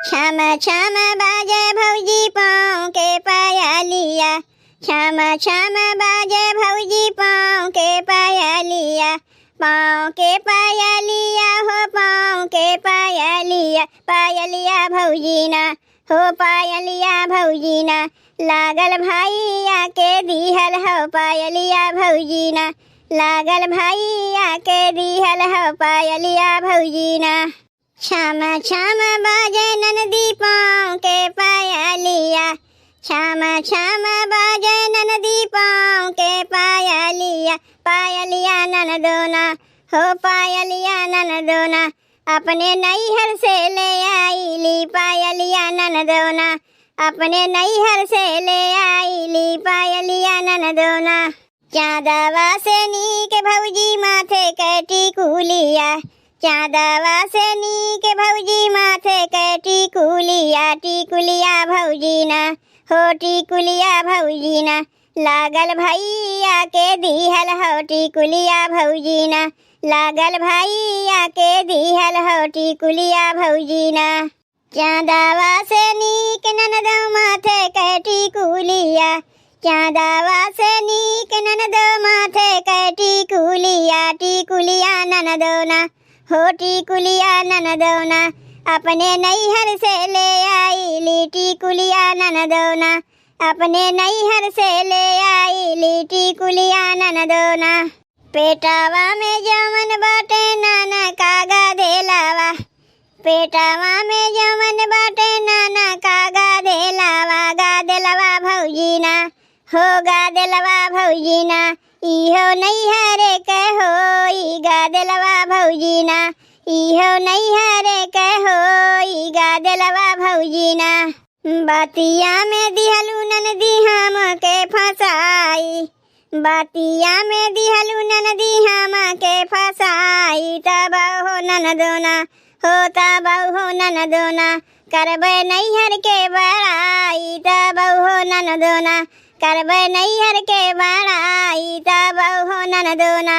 छम छम बाजे भौजी पाँव के पायलिया, छम छम बाजे भौजी पाँव के पायलिया, पाँव के पायलिया हो पाँव के पायलिया, पायलिया भौजी ना हो पायलिया भौजी ना, लागल भैया के दिहल हो पायलिया भौजी ना, लागल भैया के दिहल हो पायलिया भौजी ना। छम छम बाजे ननदी पाँव के पायलिया, छम छम बाजे ननदी पाँव के पायलिया, पायलिया ननदोना हो पायलिया ननदोना, अपने नैहर से ले आईली पायलिया ननदोना, अपने नैहर से ले आईली पायलिया ननदोना। चाँदवा से नीक भौजी माथे के टिकुलिया, चाँदवा से नीक भौजी माथे के टिकुलिया, टिकुलिया भौजी ना हो टिकुलिया भौजी ना, लागल भैया के दिहल हो टिकुलिया भौजी ना, लागल भैया के दिहल हो टिकुलिया भौजी ना। चाँदवा से नीक ननदो माथे के टिकुलिया, चाँदवा से नीक ननदो माथे के टिकुलिया, टिकुलिया ननदोना हो टिकुलिया ननदोना, अपने नैहर से ले आईली टिकुलिया ननदोना, अपने नैहर से ले आईली टिकुलिया ननदोना। पेटावा में जमन बाटे नाना कागा देलावा, पेटावा में जमन बाटे नाना कागा देलावा, गा देलवा भौजी ना हो गा देलवा भौजी ना, इहो नैहर के होई गा देलवा भौजी ना, इहो नैहर के होई गा देलवा भौजी ना। बातिया में दिहलू ननदी हम के फसाई, बातिया में दिहलू ननदी हम के फसाई, तब हो ननदोना हो तब हो ननदोना, करबै नैहर के बड़ाई, तब हो ननदोना करबै नैहर के बड़ाई, तब हो ननदोना।